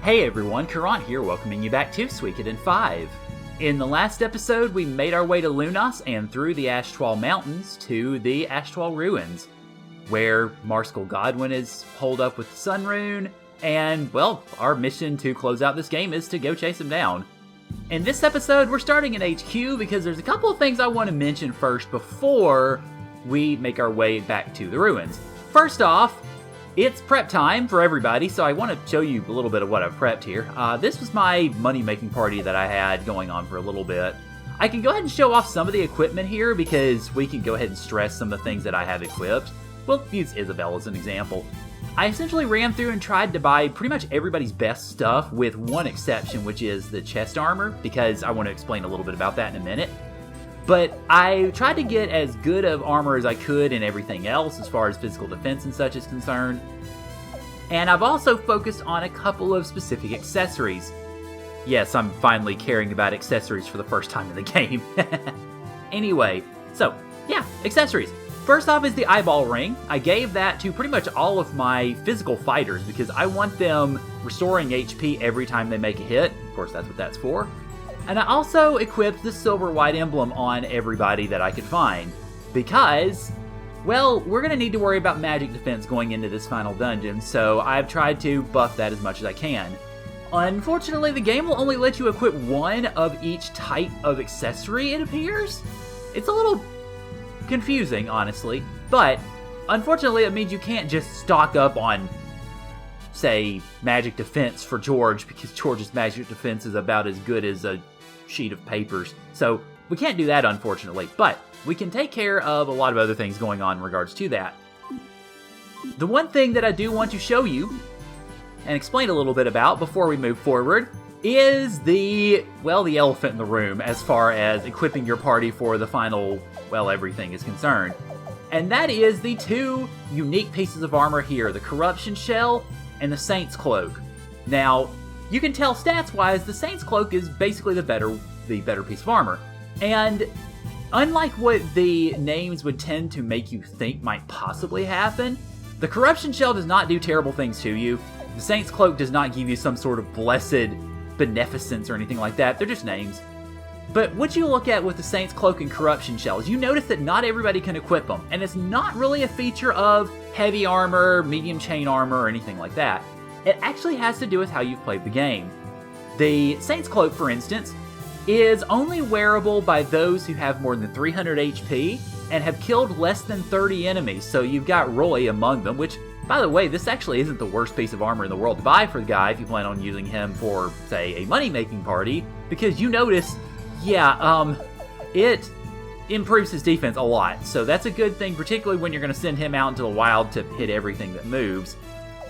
Hey everyone, Caront here, welcoming you back to Suikoden 5. In the last episode, we made our way to Lunas and through the Ashtwal Mountains to the Ashtwal Ruins, where Marskal Godwin is holed up with the Sun Rune, and, well, our mission to close out this game is to go chase him down. In this episode, we're starting in HQ because there's a couple of things I want to mention first before we make our way back to the ruins. First off, it's prep time for everybody, so I want to show you a little bit of what I've prepped here. This was my money-making party that I had going on for a little bit. I can go ahead and show off some of the equipment here because we can go ahead and stress some of the things that I have equipped. We'll use Isabel as an example. I essentially ran through and tried to buy pretty much everybody's best stuff with one exception, which is the chest armor, because I want to explain a little bit about that in a minute. But I tried to get as good of armor as I could and everything else as far as physical defense and such is concerned. And I've also focused on a couple of specific accessories. Yes, I'm finally caring about accessories for the first time in the game. Anyway, so, yeah, accessories. First off is the eyeball ring. I gave that to pretty much all of my physical fighters because I want them restoring HP every time they make a hit. Of course, that's what that's for. And I also equipped the silver white emblem on everybody that I could find. Because, well, we're going to need to worry about magic defense going into this final dungeon, so I've tried to buff that as much as I can. Unfortunately, the game will only let you equip one of each type of accessory, it appears. It's a little confusing, honestly, but unfortunately it means you can't just stock up on, say, magic defense for George, because George's magic defense is about as good as a sheet of papers. So we can't do that, unfortunately, but we can take care of a lot of other things going on in regards to that. The one thing that I do want to show you and explain a little bit about before we move forward is the elephant in the room as far as equipping your party for the final, everything is concerned. And that is the two unique pieces of armor here, the Corruption Shell and the Saint's Cloak. Now, you can tell stats-wise, the Saint's Cloak is basically the better piece of armor. And unlike what the names would tend to make you think might possibly happen, the Corruption Shell does not do terrible things to you. The Saint's Cloak does not give you some sort of blessed beneficence or anything like that. They're just names. But what you look at with the Saint's Cloak and Corruption Shell is you notice that not everybody can equip them. And it's not really a feature of heavy armor, medium chain armor, or anything like that. It actually has to do with how you've played the game. The Saint's Cloak, for instance, is only wearable by those who have more than 300 HP and have killed less than 30 enemies. So you've got Roy among them, which, by the way, this actually isn't the worst piece of armor in the world to buy for the guy if you plan on using him for, say, a money-making party, because you notice, it improves his defense a lot. So that's a good thing, particularly when you're going to send him out into the wild to hit everything that moves.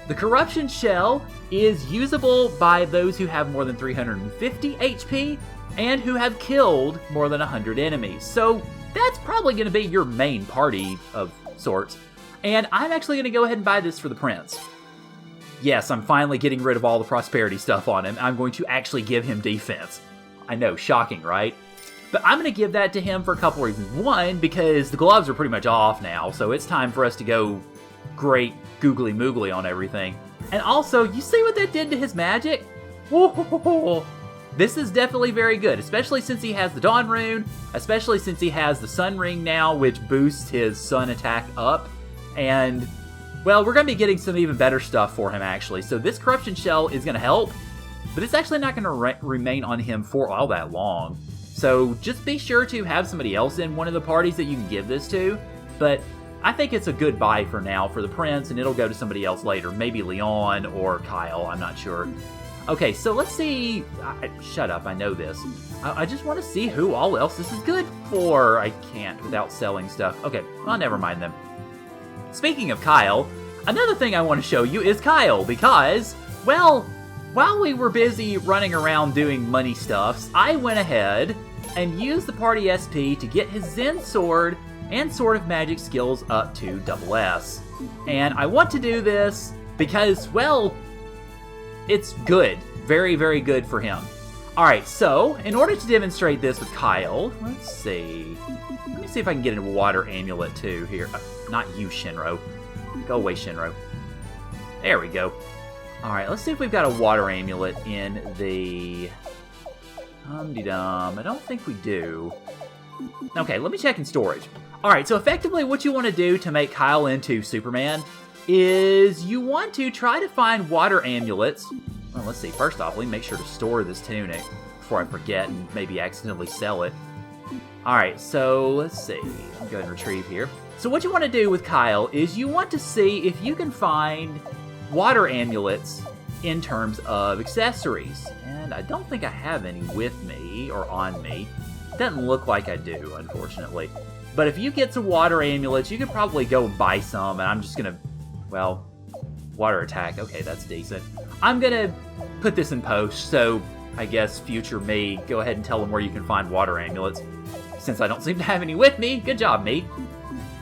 The Corruption Shell is usable by those who have more than 350 HP and who have killed more than 100 enemies. So that's probably going to be your main party of sorts. And I'm actually going to go ahead and buy this for the Prince. Yes, I'm finally getting rid of all the prosperity stuff on him. I'm going to actually give him defense. I know, shocking, right? But I'm going to give that to him for a couple reasons. One, because the gloves are pretty much off now, so it's time for us to go great googly moogly on everything. And also, you see what that did to his magic? Whoa! This is definitely very good, especially since he has the Dawn Rune, especially since he has the Sun Ring now, which boosts his Sun attack up. And, well, we're going to be getting some even better stuff for him, actually. So this Corruption Shell is going to help, but it's actually not going to remain on him for all that long. So just be sure to have somebody else in one of the parties that you can give this to. But I think it's a good buy for now for the Prince, and it'll go to somebody else later. Maybe Leon or Kyle, I'm not sure. Okay, so let's see. Shut up, I know this. I just want to see who all else this is good for. I can't without selling stuff. Okay, well, never mind then. Speaking of Kyle, another thing I want to show you is Kyle, because, well, while we were busy running around doing money stuffs, I went ahead and used the party SP to get his Zen Sword and Sword of Magic skills up to SS. And I want to do this because, well, it's good. Very, very good for him. Alright, so, in order to demonstrate this with Kyle, let's see. Let me see if I can get a water amulet too here. Not you, Shinro. Go away, Shinro. There we go. Alright, let's see if we've got a water amulet in the... Hum-de-dum. I don't think we do. Okay, let me check in storage. Alright, so effectively what you want to do to make Kyle into Superman is you want to try to find water amulets. Well, let's see. First off, let me make sure to store this tunic before I forget and maybe accidentally sell it. Alright, so let's see. I'll go ahead and retrieve here. So what you want to do with Kyle is you want to see if you can find water amulets in terms of accessories. And I don't think I have any with me or on me. Doesn't look like I do, unfortunately. But if you get some water amulets, you could probably go buy some, and I'm just gonna, well, water attack. Okay, that's decent. I'm gonna put this in post, so I guess future me, go ahead and tell them where you can find water amulets. Since I don't seem to have any with me, good job, me.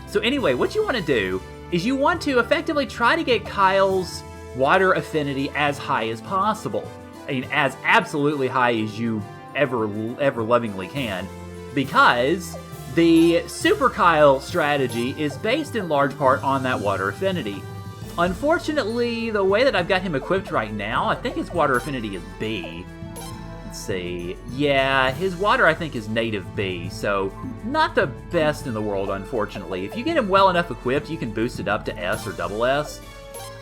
So anyway, what you want to do is you want to effectively try to get Kyle's water affinity as high as possible. I mean, as absolutely high as you ever lovingly can, because the Super Kyle strategy is based in large part on that water affinity. Unfortunately, the way that I've got him equipped right now, I think his water affinity is B. Let's see. Yeah, his water, I think, is native B, so not the best in the world, unfortunately. If you get him well enough equipped, you can boost it up to S or double S.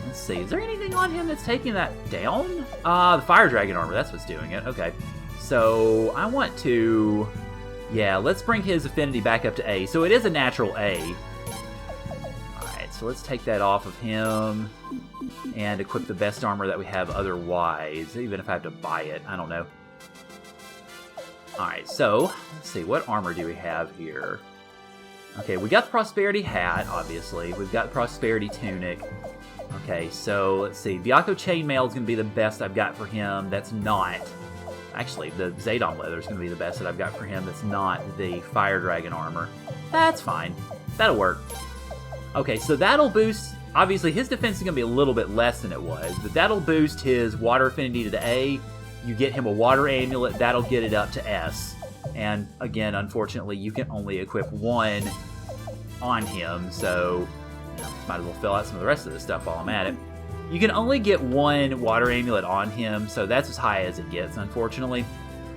Let's see. Is there anything on him that's taking that down? The Fire Dragon armor. That's what's doing it. Okay. So I want to... Yeah, let's bring his affinity back up to A. So it is a natural A. Alright, so let's take that off of him and equip the best armor that we have otherwise, even if I have to buy it. I don't know. Alright, so let's see. What armor do we have here? Okay, we got the Prosperity Hat, obviously. We've got the Prosperity Tunic. Okay, so let's see. Byakko Chainmail is going to be the best I've got for him. That's not... Actually, the Zedon Leather is going to be the best that I've got for him. That's not the Fire Dragon armor. That's fine. That'll work. Okay, so that'll boost... Obviously, his defense is going to be a little bit less than it was, but that'll boost his water affinity to the A. You get him a water amulet, that'll get it up to S. And again, unfortunately, you can only equip one on him, so might as well fill out some of the rest of this stuff while I'm at it. You can only get one water amulet on him, so that's as high as it gets, unfortunately.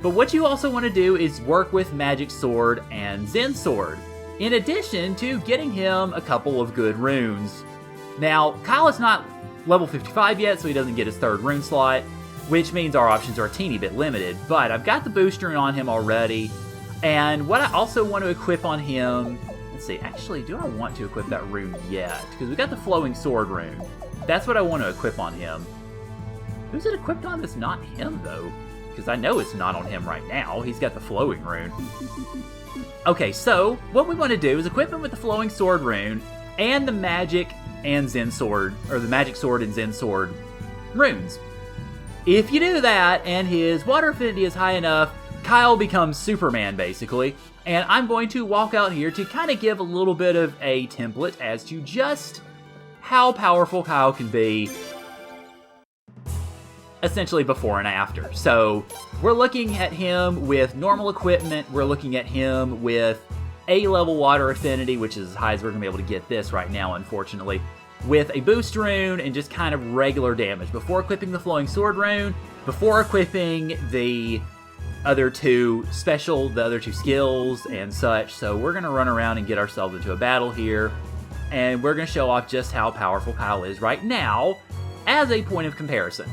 But what you also want to do is work with Magic Sword and Zen Sword, in addition to getting him a couple of good runes. Now, Kyle is not level 55 yet, so he doesn't get his third rune slot, which means our options are a teeny bit limited, but I've got the boost rune on him already, and what I also want to equip on him... Let's see, actually, do I want to equip that rune yet? Because we got the Flowing Sword rune. That's what I want to equip on him. Who's it equipped on that's not him, though? Because I know it's not on him right now. He's got the Flowing rune. Okay, so what we want to do is equip him with the Flowing Sword rune and the Magic and Zen Sword, or the Magic Sword and Zen Sword runes. If you do that, and his water affinity is high enough, Kyle becomes Superman, basically. And I'm going to walk out here to kind of give a little bit of a template as to just how powerful Kyle can be, essentially before and after. So we're looking at him with normal equipment. We're looking at him with A-level water affinity, which is as high as we're going to be able to get this right now, unfortunately, with a boost rune and just kind of regular damage. Before equipping the Flowing Sword rune, before equipping the other two skills and such. So we're going to run around and get ourselves into a battle here, and we're going to show off just how powerful Kyle is right now as a point of comparison.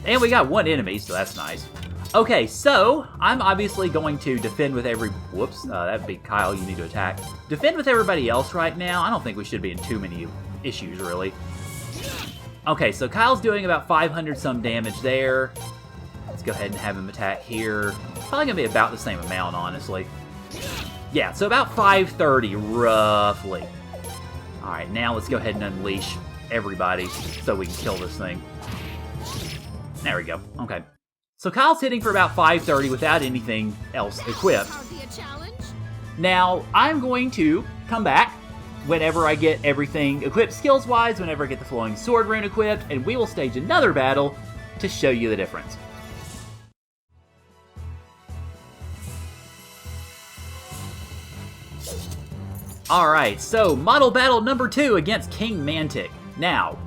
And we got one enemy, so that's nice. Okay, so I'm obviously going to defend with every... Whoops, that'd be Kyle, you need to attack. Defend with everybody else right now. I don't think we should be in too many issues, really. Okay, so Kyle's doing about 500 some damage there. Let's go ahead and have him attack here. Probably going to be about the same amount, honestly. Yeah, so about 530, roughly. Alright, now let's go ahead and unleash everybody so we can kill this thing. There we go. Okay. So Kyle's hitting for about 530 without anything else equipped. Now, I'm going to come back whenever I get everything equipped skills-wise, whenever I get the Flowing Sword rune equipped, and we will stage another battle to show you the difference. Alright, so model battle number 2 against King Mantic. Now,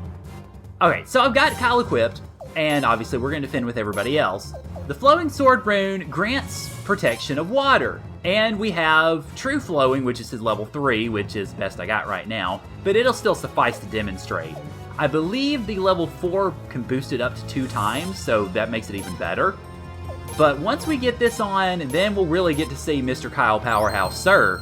okay, so I've got Kyle equipped, and obviously we're going to defend with everybody else. The Flowing Sword rune grants protection of water. And we have True Flowing, which is his level 3, which is best I got right now, but it'll still suffice to demonstrate. I believe the level 4 can boost it up to 2 times, so that makes it even better. But once we get this on, then we'll really get to see Mr. Kyle Powerhouse, sir.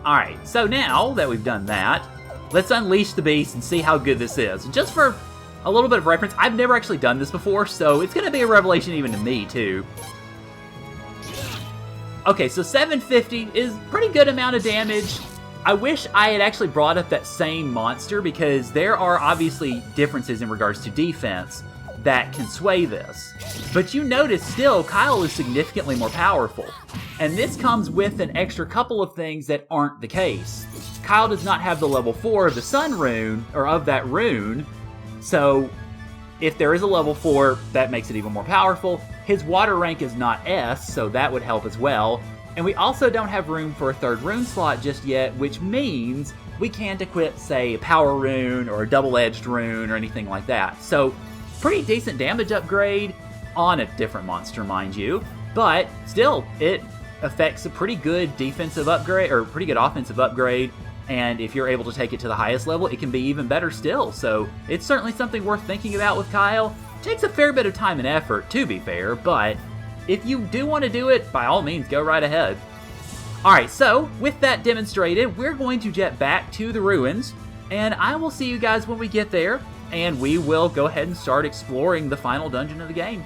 Alright, so now that we've done that, let's unleash the beast and see how good this is. Just for a little bit of reference, I've never actually done this before, so it's going to be a revelation even to me, too. Okay, so 750 is a pretty good amount of damage. I wish I had actually brought up that same monster, because there are obviously differences in regards to defense that can sway this. But you notice still, Kyle is significantly more powerful. And this comes with an extra couple of things that aren't the case. Kyle does not have the level 4 of the Sun rune, or of that rune, so if there is a level 4, that makes it even more powerful. His water rank is not S, so that would help as well. And we also don't have room for a 3rd rune slot just yet, which means we can't equip, say, a power rune or a double-edged rune or anything like that. So, pretty decent damage upgrade on a different monster, mind you. But still, it affects a pretty good defensive upgrade, or pretty good offensive upgrade. And if you're able to take it to the highest level, it can be even better still. So it's certainly something worth thinking about with Kyle. Takes a fair bit of time and effort, to be fair, but if you do want to do it, by all means, go right ahead. Alright, so with that demonstrated, we're going to jet back to the ruins, and I will see you guys when we get there, and we will go ahead and start exploring the final dungeon of the game.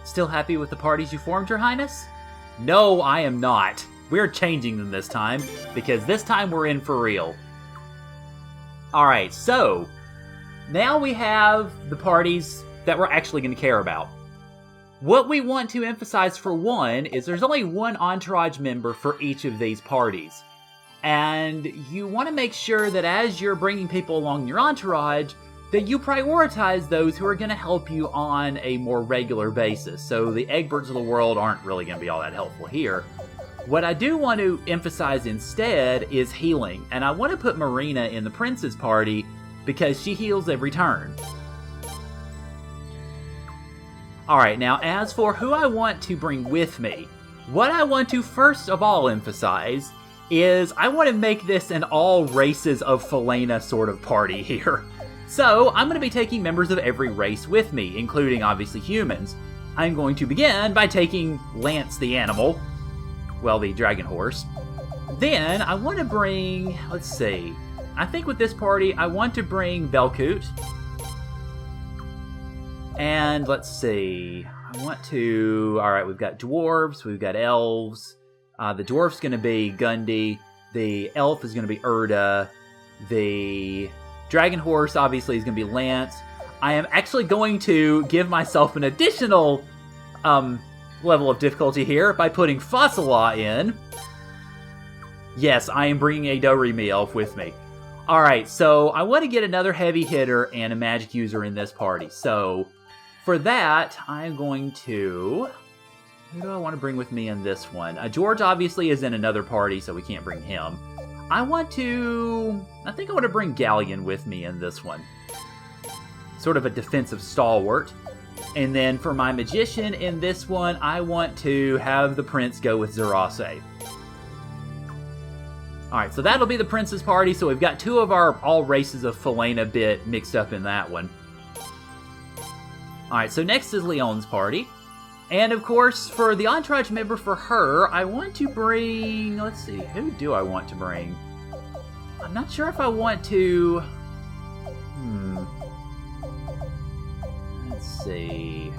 Still happy with the parties you formed, Your Highness? No, I am not. We're changing them this time, because this time we're in for real. Alright, so, now we have the parties that we're actually going to care about. What we want to emphasize for one is there's only one entourage member for each of these parties. And you want to make sure that as you're bringing people along in your entourage, that you prioritize those who are going to help you on a more regular basis. So the Egberts of the world aren't really going to be all that helpful here. What I do want to emphasize instead is healing, and I want to put Marina in the Prince's party because she heals every turn. Alright, now as for who I want to bring with me, what I want to first of all emphasize is I want to make this an all races of Falena sort of party here. So, I'm going to be taking members of every race with me, including obviously humans. I'm going to begin by taking Lance the animal, well, the dragon horse. Then, I want to bring, let's see, I think with this party, I want to bring Velkut. And let's see, I want to, alright, we've got dwarves, we've got elves. The dwarf's going to be Gundy, the elf is going to be Erda, the dragon horse obviously is going to be Lance. I am actually going to give myself an additional level of difficulty here by putting Fossila in. Yes, I am bringing a Doremi elf with me. Alright, so I want to get another heavy hitter and a magic user in this party. So, for that, I'm going to... Who do I want to bring with me in this one? George obviously is in another party, so we can't bring him. I think I want to bring Galleon with me in this one. Sort of a defensive stalwart. And then for my magician in this one, I want to have the prince go with Zerase. Alright, so that'll be the prince's party, so we've got two of our all races of Falena bit mixed up in that one. Alright, so next is Leon's party. And of course, for the entourage member for her, I want to bring... Let's see, who do I want to bring? I'm not sure if I want to... Let's see...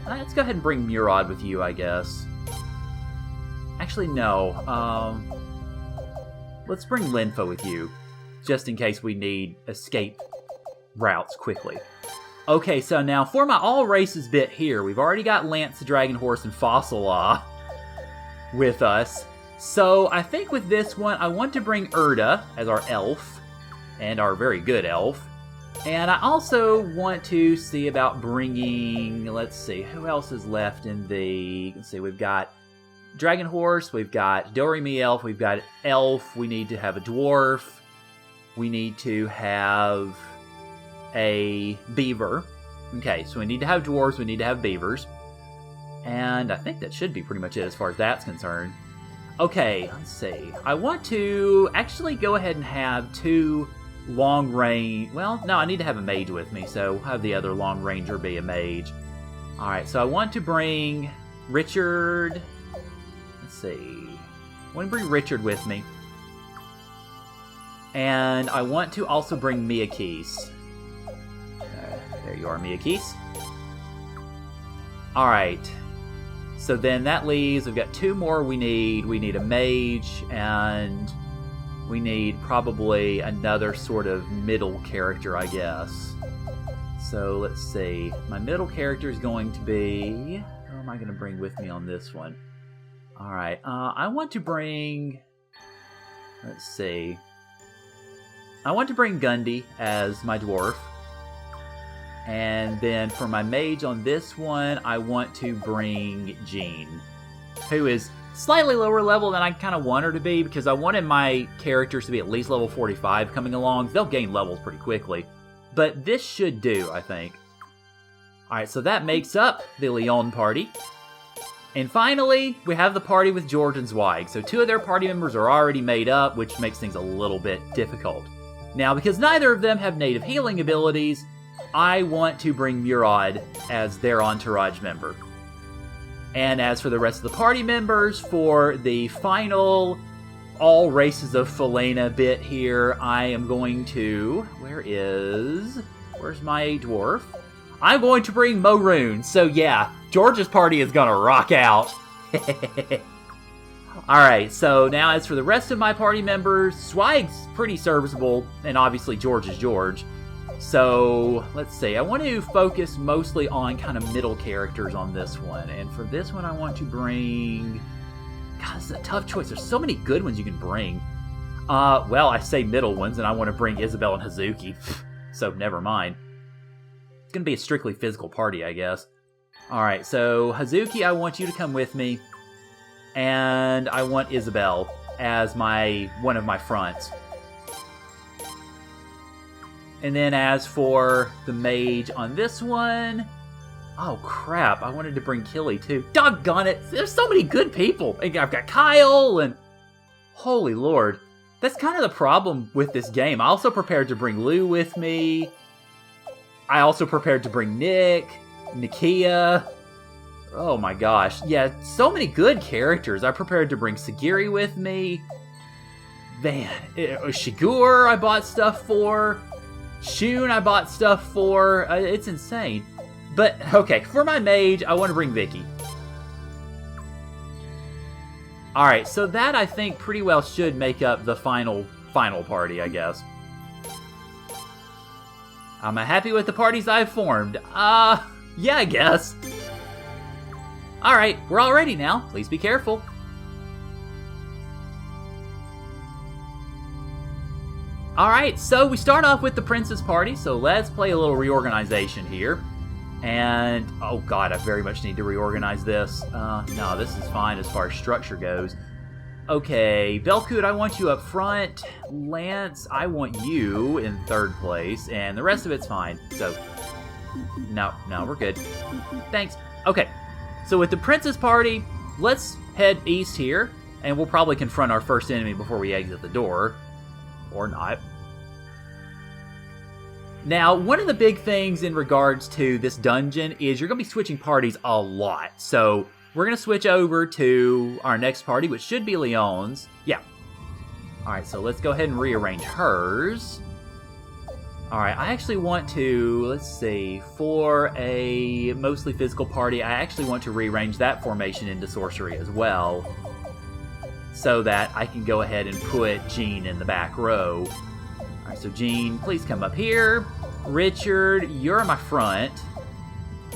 Let's go ahead and bring Murad with you, I guess. Actually, no. Let's bring Linfa with you, just in case we need escape routes quickly. Okay, so now for my all races bit here, we've already got Lance the Dragon Horse and Fossila with us. So I think with this one, I want to bring Erda as our elf, and our very good elf. And I also want to see about bringing, let's see, who else is left in the, let's see, we've got Dragon Horse, we've got Doremi Elf, we've got Elf, we need to have a Dwarf, we need to have a Beaver. Okay, so we need to have Dwarves, we need to have Beavers. And I think that should be pretty much it as far as that's concerned. Okay, let's see. I want to actually go ahead and have 2 long range. Well, no, I need to have a mage with me, so we'll have the other long ranger be a mage. Alright, so I want to bring Richard. Let's see. I want to bring Richard with me. And I want to also bring Miyakis. There you are, Miyakis. Alright. So then that leaves, we've got 2 more we need. We need a mage, and we need probably another sort of middle character, I guess. So let's see. My middle character is going to be... Who am I going to bring with me on this one? Alright, I want to bring... Let's see. I want to bring Gundy as my dwarf. And then for my mage on this one, I want to bring Jean, who is slightly lower level than I kind of want her to be, because I wanted my characters to be at least level 45 coming along. They'll gain levels pretty quickly. But this should do, I think. Alright, so that makes up the Leon party. And finally, we have the party with George and Zweig. So 2 of their party members are already made up, which makes things a little bit difficult. Now, because neither of them have native healing abilities, I want to bring Murad as their entourage member. And as for the rest of the party members, for the final all races of Felena bit here, I am going to... Where's my dwarf? I'm going to bring Moroon. So yeah, George's party is gonna rock out. Alright, so now as for the rest of my party members, Zweig's pretty serviceable, and obviously George is George. So, let's see, I want to focus mostly on kind of middle characters on this one. And for this one, I want to bring... God, this is a tough choice. There's so many good ones you can bring. Well, I say middle ones, and I want to bring Isabel and Hazuki. So, never mind. It's going to be a strictly physical party, I guess. Alright, so Hazuki, I want you to come with me. And I want Isabel as one of my fronts. And then as for the mage on this one... Oh, crap. I wanted to bring Killy, too. Doggone it. There's so many good people. I've got Kyle and... Holy Lord. That's kind of the problem with this game. I also prepared to bring Lou with me. I also prepared to bring Nick, Nikia. Oh my gosh. Yeah, so many good characters. I prepared to bring Sagiri with me. Man, Shigur I bought stuff for. Shun I bought stuff for. It's insane. But, okay, for my mage, I want to bring Vicky. Alright, so that I think pretty well should make up the final party, I guess. Am I happy with the parties I've formed? Yeah, I guess. Alright, we're all ready now. Please be careful. Alright, so we start off with the Princess Party, so let's play a little reorganization here. And, oh god, I very much need to reorganize this. No, this is fine as far as structure goes. Okay, Belkut, I want you up front. Lance, I want you in third place, and the rest of it's fine. So, no, we're good. Thanks. Okay, so with the Princess Party, let's head east here, and we'll probably confront our first enemy before we exit the door. Or not. Now, one of the big things in regards to this dungeon is you're going to be switching parties a lot. So, we're going to switch over to our next party, which should be Leon's. Yeah. Alright, so let's go ahead and rearrange hers. Alright, I actually want to, let's see, for a mostly physical party, I actually want to rearrange that formation into sorcery as well, so that I can go ahead and put Jean in the back row. Alright, so Jean, please come up here. Richard, you're in my front.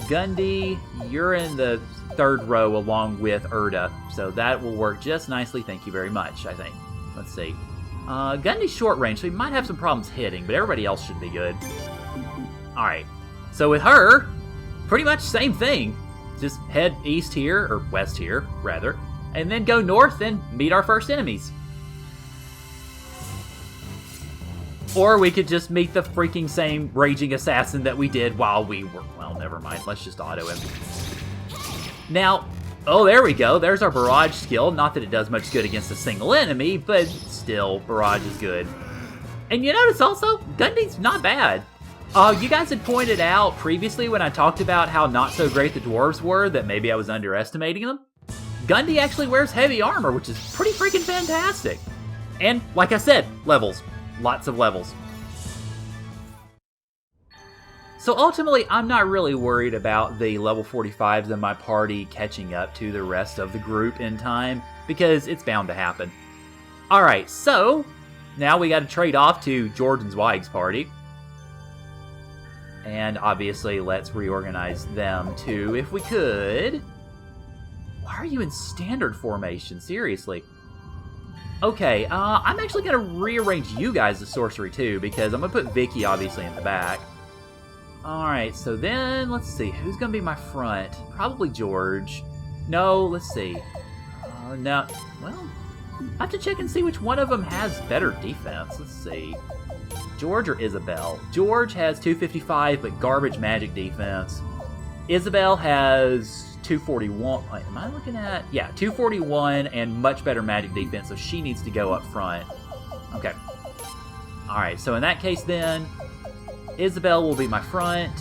Gundy, you're in the third row along with Erda. So that will work just nicely. Thank you very much, I think. Let's see. Gundy's short range, so he might have some problems hitting, but everybody else should be good. Alright, so with her, pretty much same thing. Just head east here, or west here, rather, and then go north and meet our first enemies. Or we could just meet the freaking same raging assassin that we did while we were... Well, never mind. Let's just auto him. Now, oh, there we go. There's our barrage skill. Not that it does much good against a single enemy, but still, barrage is good. And you notice also, Gundy's not bad. You guys had pointed out previously when I talked about how not so great the dwarves were that maybe I was underestimating them. Gundy actually wears heavy armor, which is pretty freaking fantastic. And, like I said, levels. Lots of levels. So ultimately, I'm not really worried about the level 45s in my party catching up to the rest of the group in time, because it's bound to happen. Alright, so now we gotta trade off to George and Zweig's party. And obviously, let's reorganize them too, if we could. Why are you in standard formation? Seriously. Okay, I'm actually going to rearrange you guys as sorcery too, because I'm going to put Vicky obviously in the back. Alright, so then, let's see, who's going to be my front? Probably George. No, let's see. No, well, I have to check and see which one of them has better defense. Let's see. George or Isabel? George has 255, but garbage magic defense. Isabel has 241. Wait, am I looking at? Yeah, 241 and much better magic defense, so she needs to go up front. Okay. Alright, so in that case then, Isabel will be my front.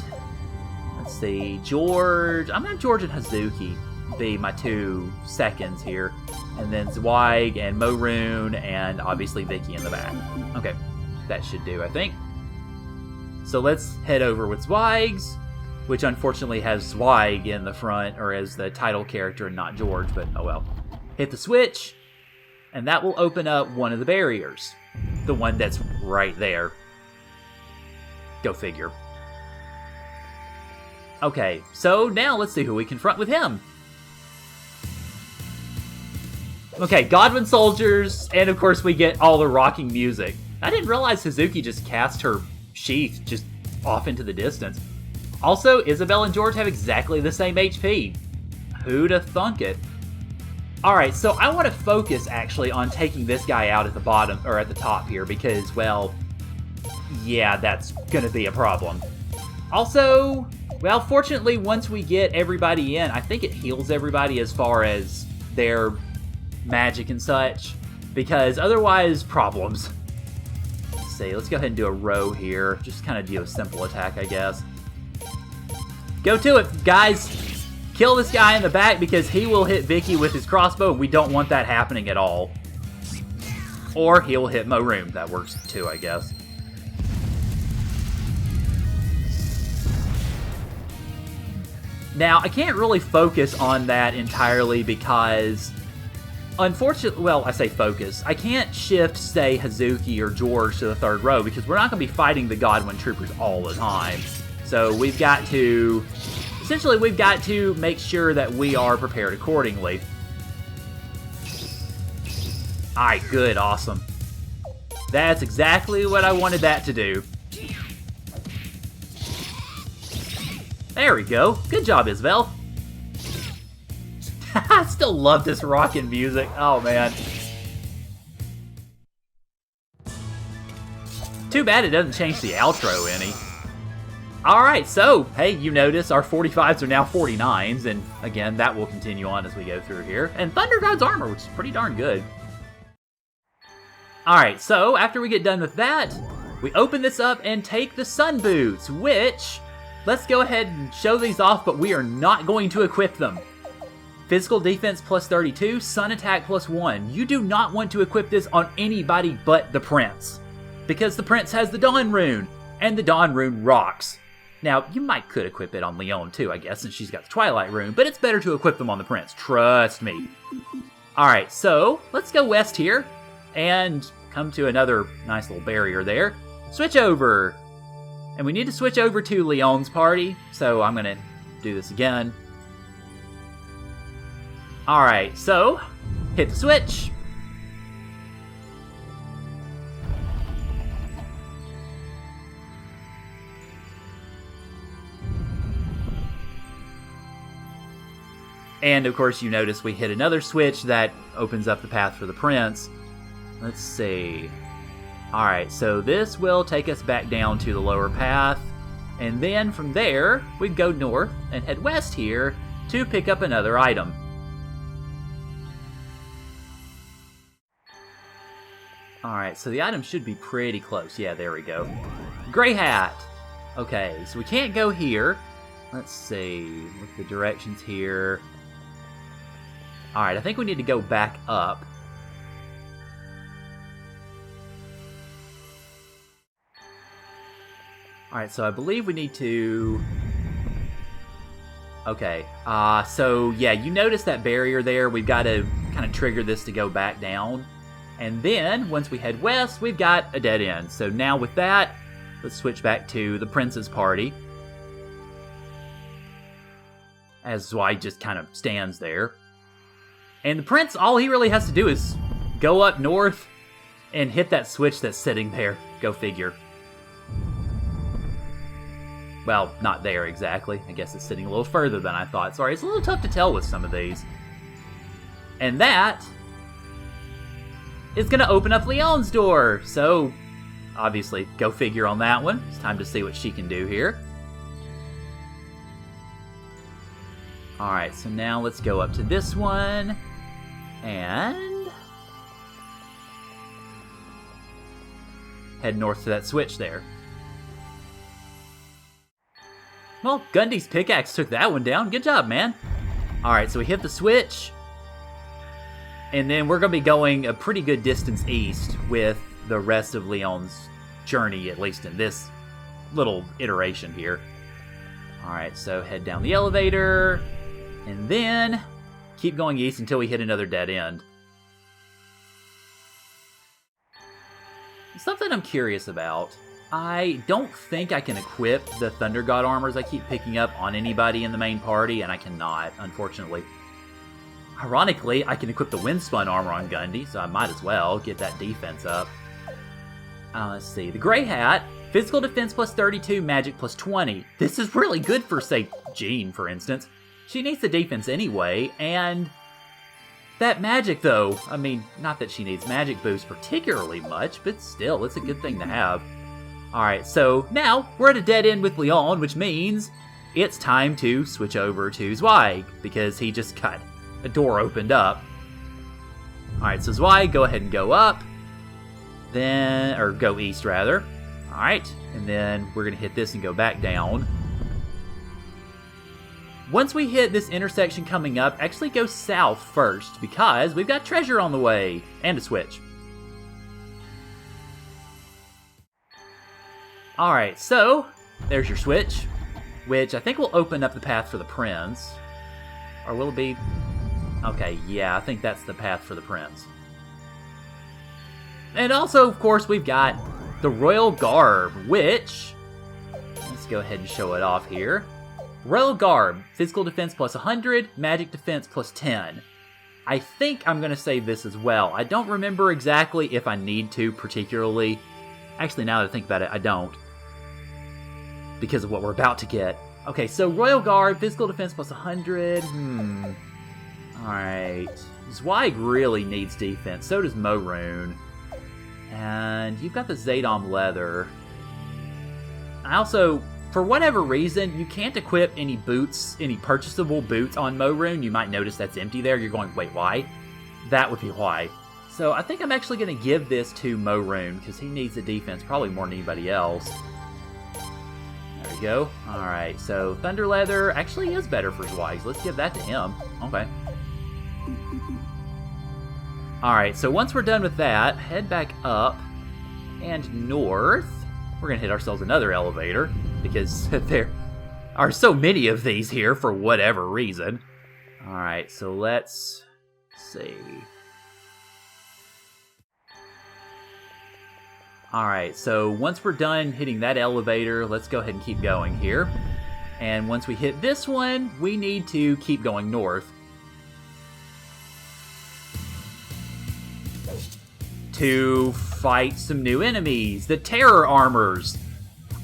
Let's see, George. I'm going to have George and Hazuki be my 2 seconds here. And then Zweig and Moroon and obviously Vicky in the back. Okay, that should do, I think. So let's head over with Zweig's, which unfortunately has Zweig in the front, or as the title character and not George, but oh well. Hit the switch, and that will open up one of the barriers. The one that's right there. Go figure. Okay, so now let's see who we confront with him. Okay, Godwin soldiers, and of course we get all the rocking music. I didn't realize Hazuki just cast her sheath just off into the distance. Also, Isabel and George have exactly the same HP. Who'da thunk it? Alright, so I want to focus actually on taking this guy out at the bottom, or at the top here, because, well, yeah, that's gonna be a problem. Also, well, fortunately, once we get everybody in, I think it heals everybody as far as their magic and such, because otherwise, problems. Let's see, let's go ahead and do a row here. Just kind of do a simple attack, I guess. Go to it, guys! Kill this guy in the back because he will hit Vicky with his crossbow. We don't want that happening at all. Or he will hit Moroon. That works too, I guess. Now, I can't really focus on that entirely because, unfortunately, well, I say focus. I can't shift, say, Hazuki or George to the third row because we're not going to be fighting the Godwin troopers all the time. So we've got to, essentially, we've got to make sure that we are prepared accordingly. Alright, good, awesome. That's exactly what I wanted that to do. There we go. Good job, Isabel. I still love this rockin' music. Oh, man. Too bad it doesn't change the outro any. Alright, so, hey, you notice our 45s are now 49s, and again, that will continue on as we go through here. And Thunder God's armor, which is pretty darn good. Alright, so, after we get done with that, we open this up and take the Sun Boots, which, let's go ahead and show these off, but we are not going to equip them. Physical defense plus 32, sun attack plus 1. You do not want to equip this on anybody but the Prince, because the Prince has the Dawn Rune, and the Dawn Rune rocks. Now, you could equip it on Leon too, I guess, since she's got the Twilight Rune, but it's better to equip them on the Prince, trust me. Alright, so, let's go west here, and come to another nice little barrier there. Switch over! And we need to switch over to Leon's party, so I'm gonna do this again. Alright, so, hit the switch. And of course, you notice we hit another switch that opens up the path for the prince. Let's see. Alright, so this will take us back down to the lower path. And then from there, we go north and head west here to pick up another item. Alright, so the item should be pretty close. Yeah, there we go. Gray hat! Okay, so we can't go here. Let's see. Look at the directions here. Alright, I think we need to go back up. Alright, so I believe we need to... Okay, so yeah, you notice that barrier there. We've got to kind of trigger this to go back down. And then, once we head west, we've got a dead end. So now with that, let's switch back to the prince's party. As Zweig just kind of stands there. And the prince, all he really has to do is go up north and hit that switch that's sitting there. Go figure. Well, not there exactly. I guess it's sitting a little further than I thought. Sorry, it's a little tough to tell with some of these. And that is going to open up Leon's door. So, obviously, go figure on that one. It's time to see what she can do here. Alright, so now let's go up to this one. And head north to that switch there. Well, Gundy's pickaxe took that one down. Good job, man. Alright, so we hit the switch. And then we're going to be going a pretty good distance east with the rest of Leon's journey, at least in this little iteration here. Alright, so head down the elevator. And then keep going east until we hit another dead end. Something I'm curious about. I don't think I can equip the Thunder God armors I keep picking up on anybody in the main party, and I cannot, unfortunately. Ironically, I can equip the Windspun armor on Gundy, so I might as well get that defense up. Let's see. The Gray Hat, physical defense plus 32, magic plus 20. This is really good for, say, Jean, for instance. She needs the defense anyway, and that magic, though, I mean, not that she needs magic boost particularly much, but still, it's a good thing to have. Alright, so now we're at a dead end with Leon, which means it's time to switch over to Zweig, because he just got a door opened up. Alright, so Zweig, go ahead and go up. Then, or go east, rather. Alright, and then we're going to hit this and go back down. Once we hit this intersection coming up, actually go south first, because we've got treasure on the way, and a switch. Alright, so, there's your switch, which I think will open up the path for the prince. Or will it be... Okay, yeah, I think that's the path for the prince. And also, of course, we've got the Royal Garb, which... Let's go ahead and show it off here. Royal Garb, physical defense plus 100, magic defense plus 10. I think I'm going to save this as well. I don't remember exactly if I need to particularly. Actually, now that I think about it, I don't. Because of what we're about to get. Okay, so Royal Guard, physical defense plus 100. Alright. Zweig really needs defense. So does Mohroon. And you've got the Zadom leather. I also, for whatever reason, you can't equip any boots, any purchasable boots on Mohroon. You might notice that's empty there. You're going, wait, why? That would be why. So I think I'm actually going to give this to Mohroon because he needs the defense probably more than anybody else. There we go. Alright, so Thunder Leather actually is better for Zweig. Let's give that to him. Okay. Alright, so once we're done with that, head back up and north. We're going to hit ourselves another elevator because there are so many of these here for whatever reason. Alright, so let's see. Alright, so once we're done hitting that elevator, let's go ahead and keep going here. And once we hit this one, we need to keep going north. To fight some new enemies, the Terror Armors.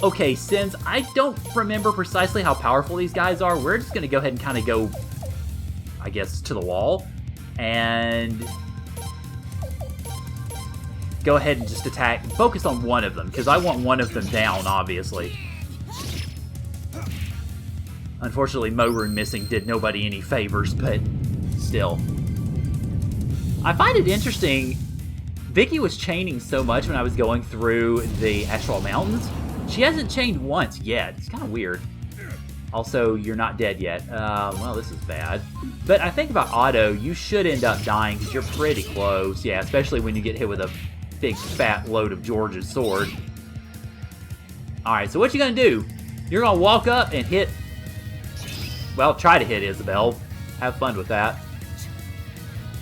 Okay, since I don't remember precisely how powerful these guys are, we're just going to go ahead and kind of go, I guess, to the wall. And go ahead and just attack. Focus on one of them, because I want one of them down, obviously. Unfortunately, Mohru missing did nobody any favors, but still. I find it interesting, Vicky was chaining so much when I was going through the Ashtwal Mountains. She hasn't chained once yet. It's kind of weird. Also, you're not dead yet. Well, this is bad. But I think about Otto, you should end up dying because you're pretty close. Yeah, especially when you get hit with a big fat load of George's sword. Alright, so what you gonna do? You're gonna walk up and hit... Well, try to hit Isabel. Have fun with that.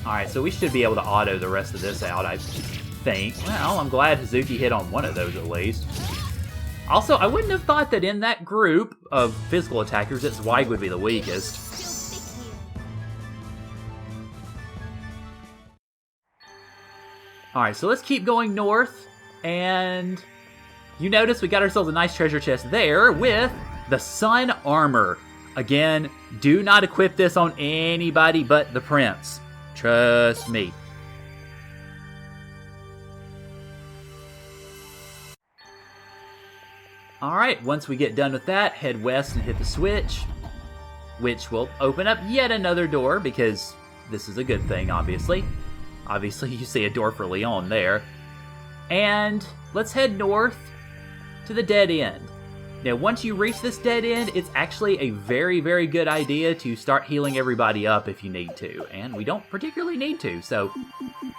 Alright, so we should be able to auto the rest of this out, I think. Well, I'm glad Hazuki hit on one of those at least. Also, I wouldn't have thought that in that group of physical attackers that Zweig would be the weakest. Alright, so let's keep going north, and you notice we got ourselves a nice treasure chest there with the Sun Armor. Again, do not equip this on anybody but the Prince. Trust me. Alright, once we get done with that, head west and hit the switch, which will open up yet another door, because this is a good thing, obviously. Obviously, you see a door for Leon there. And let's head north to the dead end. Now, once you reach this dead end, it's actually a very, very good idea to start healing everybody up if you need to. And we don't particularly need to, so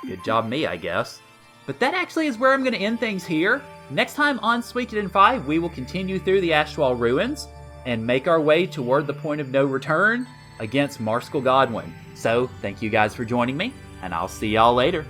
good job me, I guess. But that actually is where I'm going to end things here. Next time on Suikoden 5, we will continue through the Ashtwal Ruins and make our way toward the point of no return against Marskal Godwin. So, thank you guys for joining me, and I'll see y'all later.